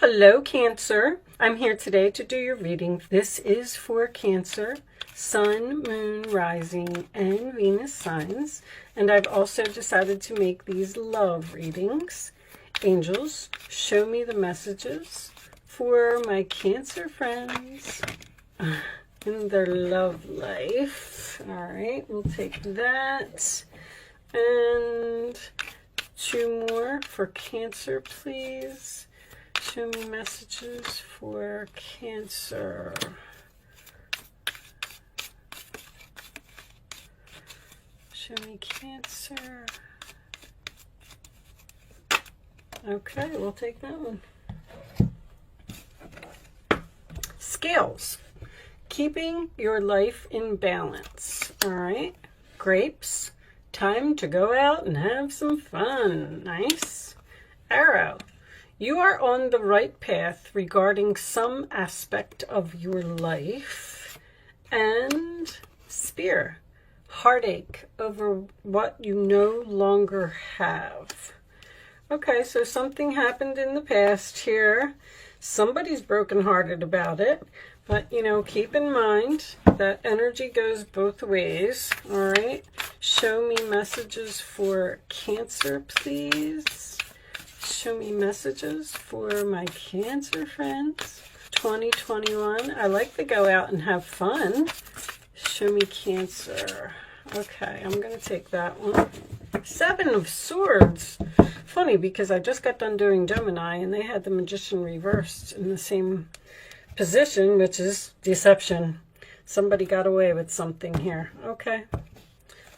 Hello, Cancer. I'm here today to do your reading. This is for Cancer, Sun, Moon, Rising, and Venus signs. And I've also decided to make these love readings. Angels, show me the messages for my Cancer friends in their love life. All right, we'll take that. And two more for Cancer, please. Show me messages for Cancer. Show me Cancer. Okay, we'll take that one. Scales. Keeping your life in balance. All right. Grapes. Time to go out and have some fun. Nice. Arrow. You are on the right path regarding some aspect of your life. And Spear. Heartache over what you no longer have. Okay, so something happened in the past here. Somebody's brokenhearted about it. But, you know, keep in mind that energy goes both ways. All right. Show me messages for Cancer, please. Show me messages for my Cancer friends. 2021. I like to go out and have fun. Show me Cancer. Okay, I'm going to take that one. 7 of Swords. Funny, because I just got done doing Gemini, and they had the Magician reversed in the same position, which is deception. Somebody got away with something here. Okay.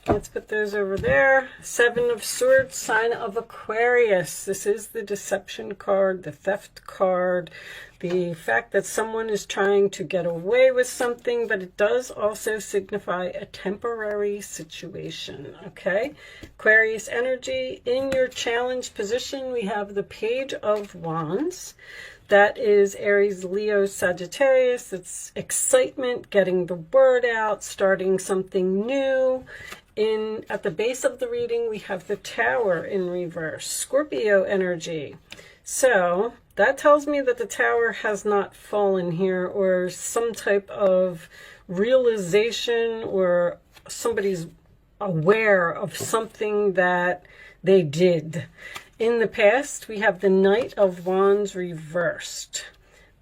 Let's put those over there. 7 of Swords, sign of Aquarius. This is the deception card, the theft card, the fact that someone is trying to get away with something, but it does also signify a temporary situation, okay? Aquarius energy. In your challenge position, we have the Page of Wands. That is Aries, Leo, Sagittarius. It's excitement, getting the word out, starting something new. At the base of the reading, we have the Tower in reverse, Scorpio energy. So that tells me that the Tower has not fallen here, or some type of realization, or somebody's aware of something that they did. In the past, we have the Knight of Wands reversed.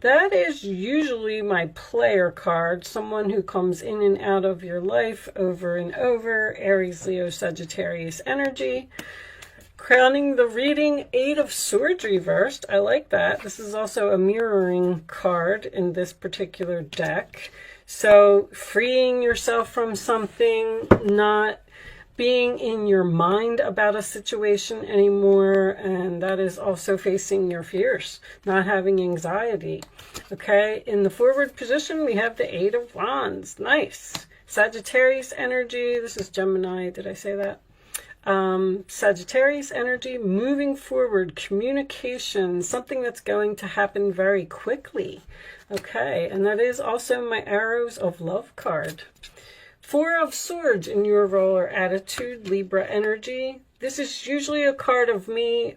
That is usually my player card, someone who comes in and out of your life over and over. Aries, Leo, Sagittarius energy. Crowning the reading, 8 of Swords reversed. I like that. This is also a mirroring card in this particular deck. So freeing yourself from something, not being in your mind about a situation anymore, and that is also facing your fears, not having anxiety. Okay, in the forward position, we have the 8 of Wands. Nice. Sagittarius energy. This is Gemini. Did I say that? Sagittarius energy, moving forward, communication, something that's going to happen very quickly. Okay, and that is also my Arrows of Love card. 4 of Swords in your role or attitude, Libra energy. This is usually a card of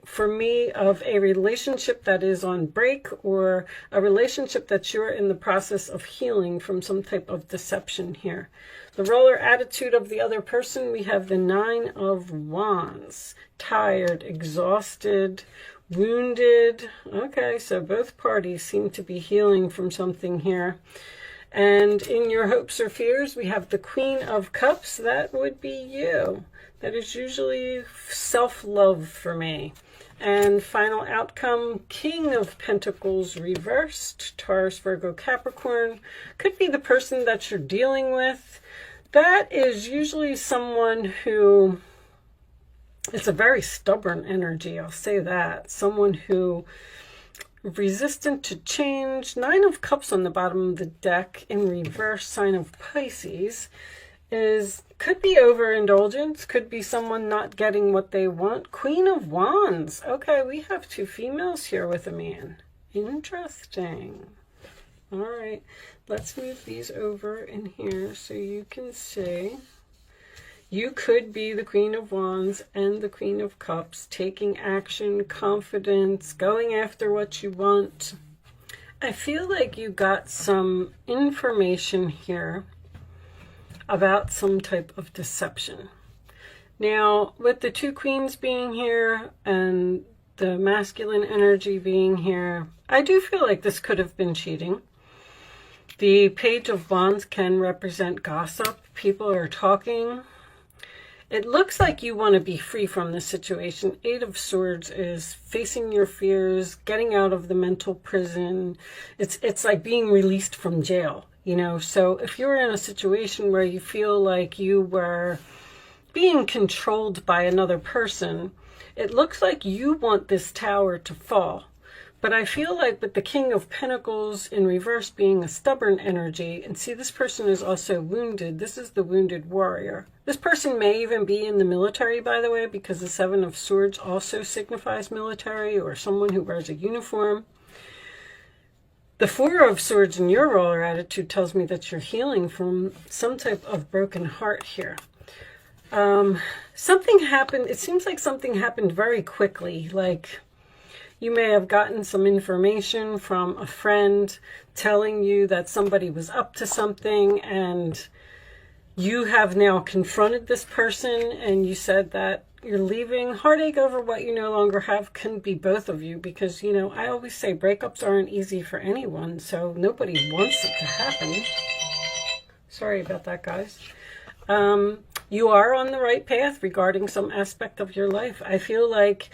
for me, of a relationship that is on break, or a relationship that you're in the process of healing from some type of deception here. The role or attitude of the other person, we have the 9 of Wands. Tired, exhausted, wounded. Okay, so both parties seem to be healing from something here. And in your hopes or fears, we have the Queen of Cups. That would be you. That is usually self-love for me. And final outcome, King of Pentacles reversed. Taurus, Virgo, Capricorn. Could be the person that you're dealing with. That is usually someone who, it's a very stubborn energy, I'll say that. Someone who resistant to change. 9 of Cups on the bottom of the deck in reverse, sign of Pisces, could be overindulgence, could be someone not getting what they want. Queen of Wands. Okay, we have 2 females here with a man. Interesting. All right, let's move these over in here so you can see. You could be the Queen of Wands and the Queen of Cups, taking action, confidence, going after what you want. I feel like you got some information here about some type of deception. Now, with the two queens being here and the masculine energy being here, I do feel like this could have been cheating. The Page of Wands can represent gossip. People are talking. It looks like you want to be free from this situation. Eight of Swords is facing your fears, getting out of the mental prison. It's like being released from jail, you know. So if you're in a situation where you feel like you were being controlled by another person, it looks like you want this tower to fall. But I feel like with the King of Pentacles in reverse being a stubborn energy, and see, this person is also wounded. This is the wounded warrior. This person may even be in the military, by the way, because the Seven of Swords also signifies military or someone who wears a uniform. The Four of Swords in your role or attitude tells me that you're healing from some type of broken heart here. Something happened. It seems like something happened very quickly. Like you may have gotten some information from a friend telling you that somebody was up to something, and you have now confronted this person and you said that you're leaving. Heartache over what you no longer have can be both of you, because, you know, I always say breakups aren't easy for anyone, so nobody wants it to happen. Sorry about that, guys. You are on the right path regarding some aspect of your life. I feel like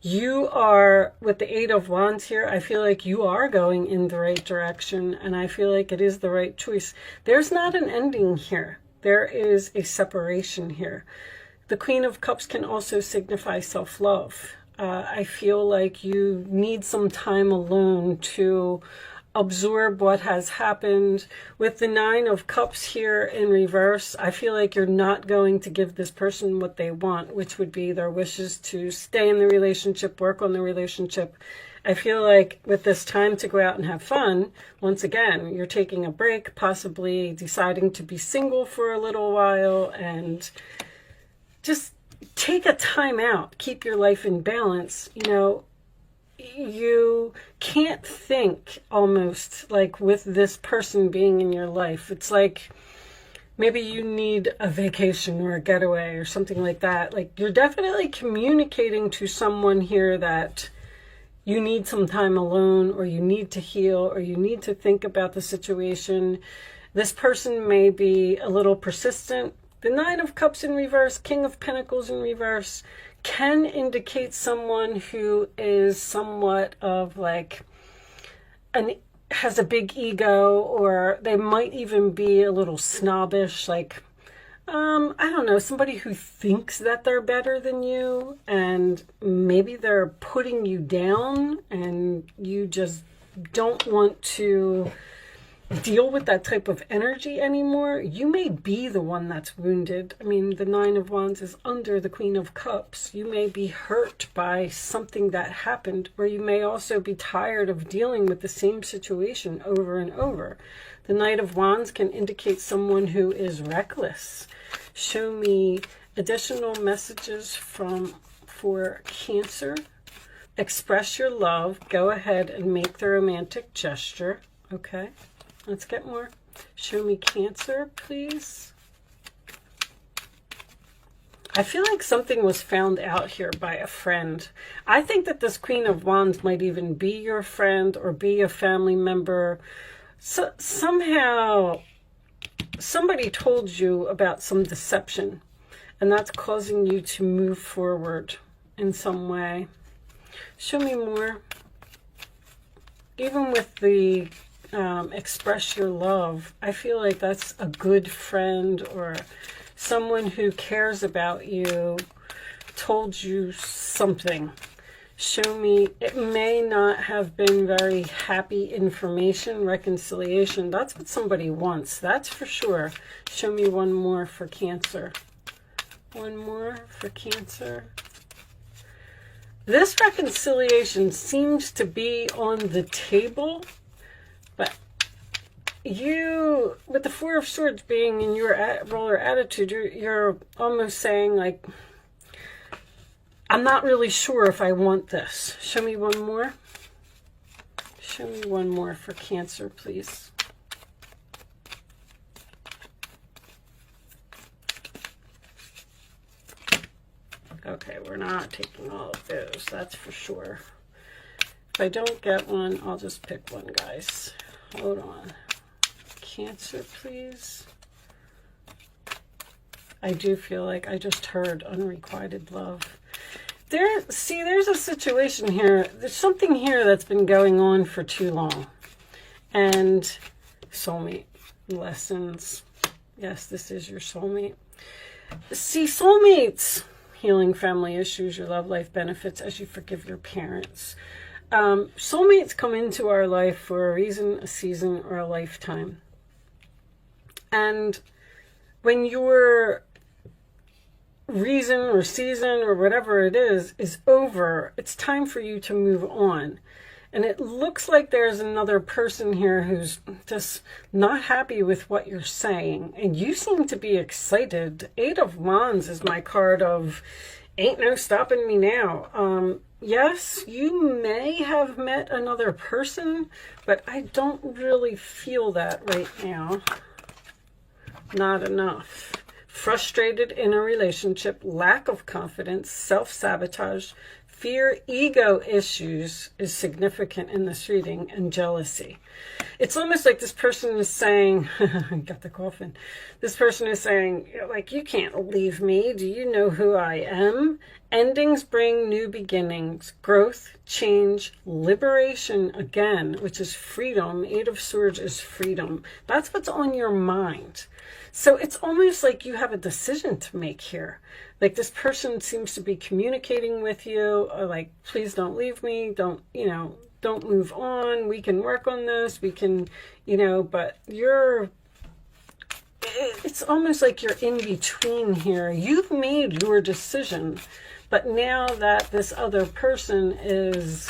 you are, with the Eight of Wands here, I feel like you are going in the right direction, and I feel like it is the right choice. There's not an ending here. There is a separation here. The Queen of Cups can also signify self-love. I feel like you need some time alone to absorb what has happened. With the Nine of Cups here in reverse, I feel like you're not going to give this person what they want, which would be their wishes to stay in the relationship, work on the relationship. I feel like with this time to go out and have fun, once again, you're taking a break, possibly deciding to be single for a little while, and just take a time out. Keep your life in balance. You know, you can't think almost like with this person being in your life. It's like maybe you need a vacation or a getaway or something like that. Like you're definitely communicating to someone here that you need some time alone, or you need to heal, or you need to think about the situation. This person may be a little persistent. The Nine of Cups in reverse, King of Pentacles in reverse, can indicate someone who is somewhat of like has a big ego, or they might even be a little snobbish, like I don't know, somebody who thinks that they're better than you, and maybe they're putting you down and you just don't want to deal with that type of energy anymore. You may be the one that's wounded. I mean, the Nine of Wands is under the Queen of Cups. You may be hurt by something that happened, or you may also be tired of dealing with the same situation over and over. The Knight of Wands can indicate someone who is reckless. Show me additional messages for Cancer. Express your love. Go ahead and make the romantic gesture. Okay. Let's get more. Show me Cancer, please. I feel like something was found out here by a friend. I think that this Queen of Wands might even be your friend or be a family member. So somehow somebody told you about some deception, and that's causing you to move forward in some way. Show me more. Even with the express your love, I feel like that's a good friend or someone who cares about you told you something. Show me, it may not have been very happy information. Reconciliation, that's what somebody wants, that's for sure. Show me one more for Cancer. One more for Cancer. This reconciliation seems to be on the table, but you, with the Four of Swords being in your roller attitude, you're almost saying, like, I'm not really sure if I want this. Show me one more. Show me one more for Cancer, please. Okay, we're not taking all of those, that's for sure. If I don't get one, I'll just pick one, guys. Hold on. Cancer, please. I do feel like I just heard unrequited love. See, there's a situation here. There's something here that's been going on for too long. And soulmate lessons. Yes, this is your soulmate. See, soulmates, healing family issues, your love life benefits as you forgive your parents. Soulmates come into our life for a reason, a season, or a lifetime. And when your reason or season or whatever it is over, it's time for you to move on. And it looks like there's another person here who's just not happy with what you're saying. And you seem to be excited. Eight of Wands is my card of ain't no stopping me now. Yes, you may have met another person, but I don't really feel that right now. Not enough. Frustrated in a relationship, lack of confidence, self-sabotage, fear, ego issues is significant in this reading, and jealousy. It's almost like this person is saying, I got the coffin. This person is saying, like, you can't leave me. Do you know who I am? Endings bring new beginnings, growth, change, liberation again, which is freedom. Eight of Swords is freedom. That's what's on your mind. So it's almost like you have a decision to make here. Like, this person seems to be communicating with you, or like, please don't leave me. Don't move on. We can work on this. We can, but it's almost like you're in between here. You've made your decision, but now that this other person is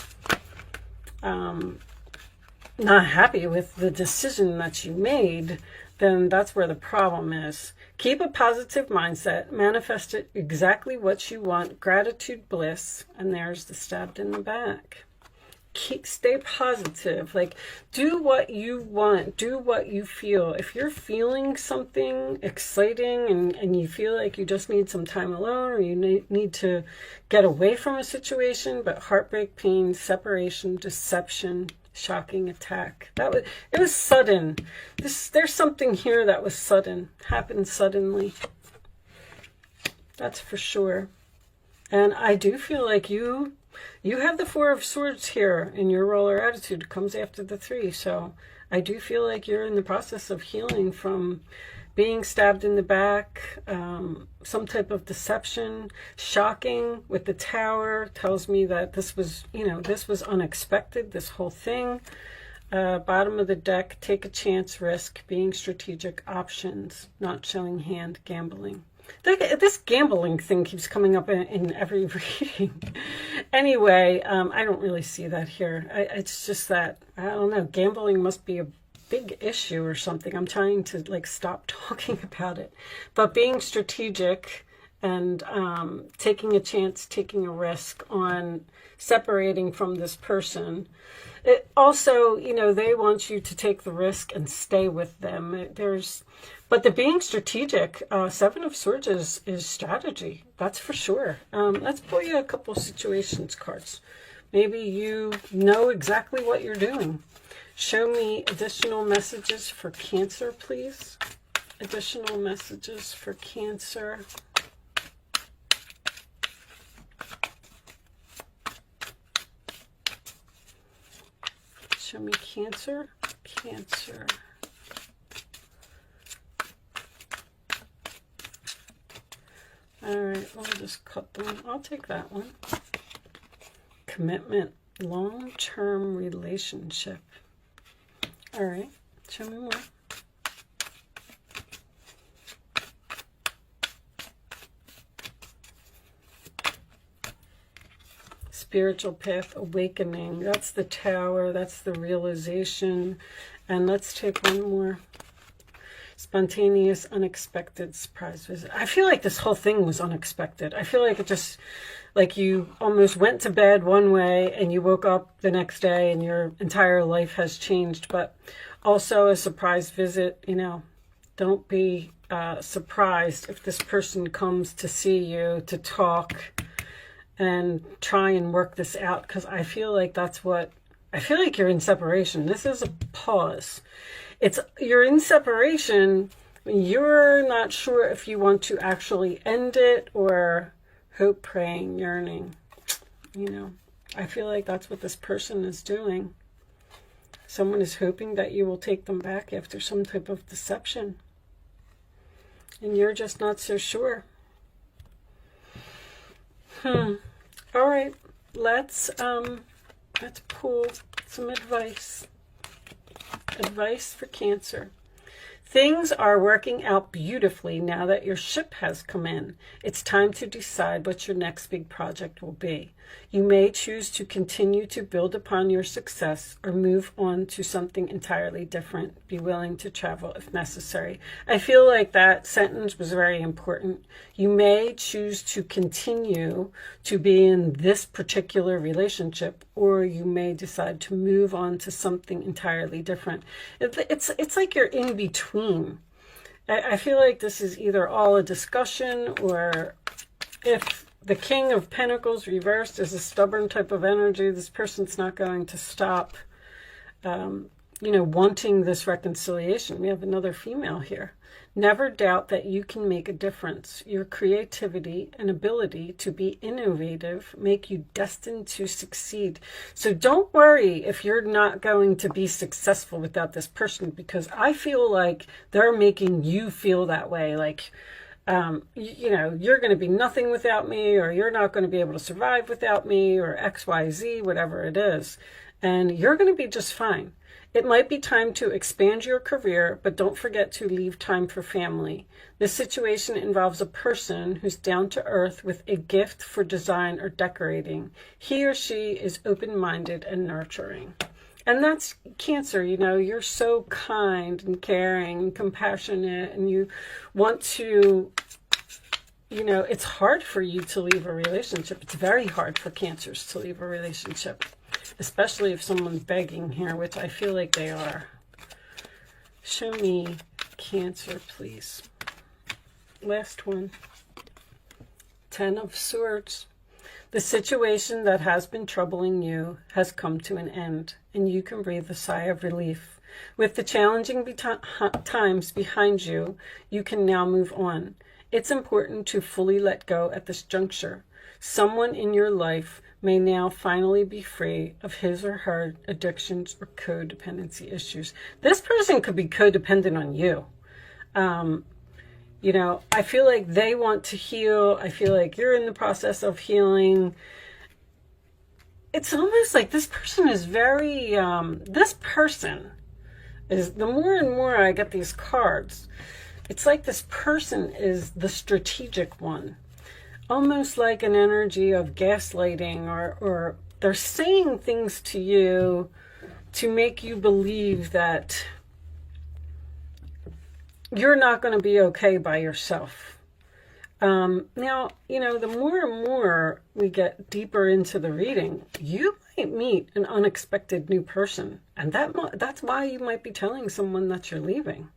not happy with the decision that you made, then that's where the problem is. Keep a positive mindset. Manifest it exactly what you want. Gratitude, bliss. And there's the stabbed in the back. Stay positive. Like, do what you want. Do what you feel. If you're feeling something exciting and you feel like you just need some time alone, or you need to get away from a situation, but heartbreak, pain, separation, deception, shocking attack. It was sudden. There's something here that was sudden. Happened suddenly. That's for sure. And I do feel like you have the Four of Swords here in your roller attitude. It comes after the 3. So I do feel like you're in the process of healing from being stabbed in the back, some type of deception. Shocking with the Tower tells me that this was, this was unexpected, this whole thing. Bottom of the deck, take a chance, risk, being strategic, options, not showing hand, gambling. This gambling thing keeps coming up in every reading. Anyway, I don't really see that here. It's just that, I don't know, gambling must be a big issue or something. I'm trying to stop talking about it. But being strategic and taking a chance, taking a risk on separating from this person. It also, they want you to take the risk and stay with them. But the being strategic, Seven of Swords is strategy. That's for sure. Let's pull you a couple situations cards. Maybe you know exactly what you're doing. Show me additional messages for Cancer, please. Additional messages for Cancer. Show me Cancer. Cancer. All right, I'll just cut them. I'll take that one. Commitment. Long-term relationship. All right, show me more. spiritual path awakening. That's the Tower. That's the realization. And let's take one more. Spontaneous, unexpected surprise visit. I feel like this whole thing was unexpected. I feel like it just, like you almost went to bed one way and you woke up the next day and your entire life has changed. But also a surprise visit, you know, don't be surprised if this person comes to see you, to talk and try and work this out, because I feel like that's what, I feel like you're in separation. This is a pause. You're in separation. You're not sure if you want to actually end it or hope, praying, yearning. You know, I feel like that's what this person is doing. Someone is hoping that you will take them back after some type of deception. And you're just not so sure. All right, let's pull some advice. Advice for Cancer. Things are working out beautifully now that your ship has come in. It's time to decide what your next big project will be. You may choose to continue to build upon your success or move on to something entirely different. Be willing to travel if necessary. I feel like that sentence was very important. You may choose to continue to be in this particular relationship, or you may decide to move on to something entirely different. It's like you're in between. I feel like this is either all a discussion, or if the King of Pentacles reversed is a stubborn type of energy, this person's not going to stop, you know, wanting this reconciliation. We have another female here. Never doubt that you can make a difference. Your creativity and ability to be innovative make you destined to succeed. So don't worry if you're not going to be successful without this person, because I feel like they're making you feel that way. Like, you know, you're going to be nothing without me, or you're not going to be able to survive without me, or XYZ, whatever it is. And you're going to be just fine. It might be time to expand your career, but don't forget to leave time for family. This situation involves a person who's down to earth with a gift for design or decorating. He or she is open-minded and nurturing. And that's Cancer. You know, you're so kind and caring and compassionate, and you want to, you know, it's hard for you to leave a relationship. It's very hard for Cancers to leave a relationship, especially if someone's begging here, which I feel like they are. Show me Cancer, please. Last one. 10 of Swords. The situation that has been troubling you has come to an end, and you can breathe a sigh of relief. With the challenging times behind you, you can now move on. It's important to fully let go at this juncture. Someone in your life may now finally be free of his or her addictions or codependency issues. This person could be codependent on you. You know, I feel like they want to heal. I feel like you're in the process of healing. It's almost like this person is very, this person is, the more and more I get these cards, it's like this person is the strategic one. Almost like an energy of gaslighting, or they're saying things to you to make you believe that you're not going to be okay by yourself. Now, you know, the more and more we get deeper into the reading, you might meet an unexpected new person. And that's why you might be telling someone that you're leaving.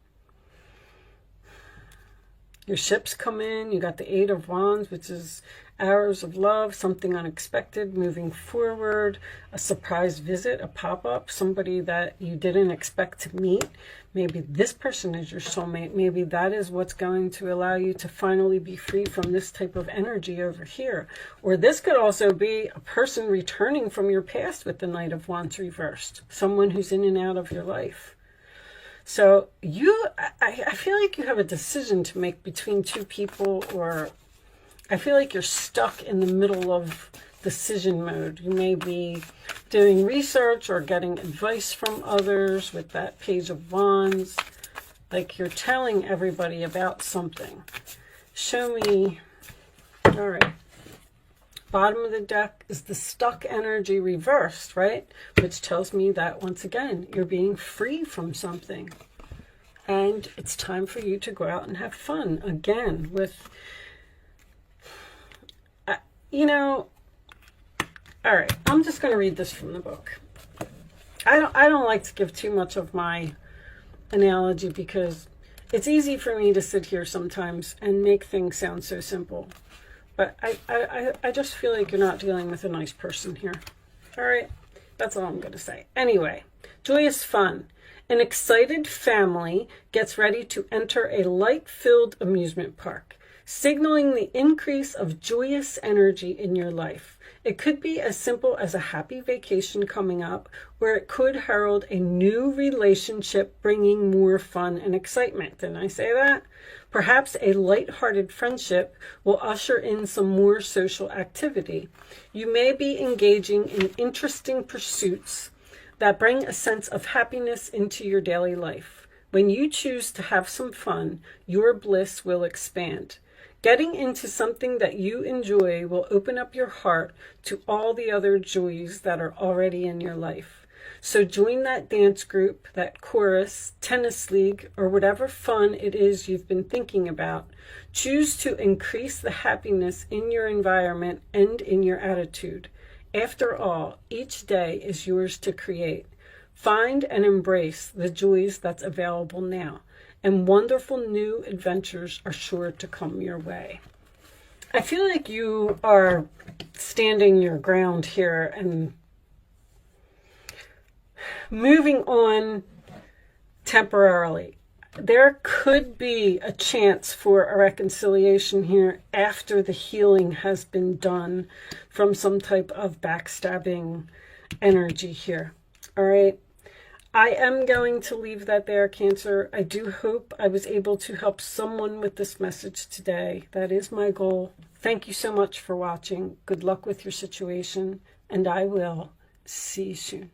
Your ships come in, you got the 8 of Wands, which is arrows of love, something unexpected, moving forward, a surprise visit, a pop-up, somebody that you didn't expect to meet. Maybe this person is your soulmate. Maybe that is what's going to allow you to finally be free from this type of energy over here. Or this could also be a person returning from your past with the Knight of Wands reversed, someone who's in and out of your life. So I feel like you have a decision to make between two people, or I feel like you're stuck in the middle of decision mode. You may be doing research or getting advice from others with that Page of Wands. Like you're telling everybody about something. Show me, all right, Bottom of the deck is the stuck energy reversed, right? Which tells me that, once again, you're being free from something. And it's time for you to go out and have fun again with, you know, all right, I'm just going to read this from the book. I don't like to give too much of my analogy because it's easy for me to sit here sometimes and make things sound so simple. But I just feel like you're not dealing with a nice person here. All right, that's all I'm going to say. Anyway, joyous fun. An excited family gets ready to enter a light-filled amusement park, signaling the increase of joyous energy in your life. It could be as simple as a happy vacation coming up, or it could herald a new relationship bringing more fun and excitement. Didn't I say that? Perhaps a light-hearted friendship will usher in some more social activity. You may be engaging in interesting pursuits that bring a sense of happiness into your daily life. When you choose to have some fun, your bliss will expand. Getting into something that you enjoy will open up your heart to all the other joys that are already in your life. So join that dance group, that chorus, tennis league, or whatever fun it is you've been thinking about. Choose to increase the happiness in your environment and in your attitude. After all, each day is yours to create. Find and embrace the joys that's available now, and wonderful new adventures are sure to come your way. I feel like you are standing your ground here and moving on temporarily. There could be a chance for a reconciliation here after the healing has been done from some type of backstabbing energy here. All right. I am going to leave that there, Cancer. I do hope I was able to help someone with this message today. That is my goal. Thank you so much for watching. Good luck with your situation, and I will see you soon.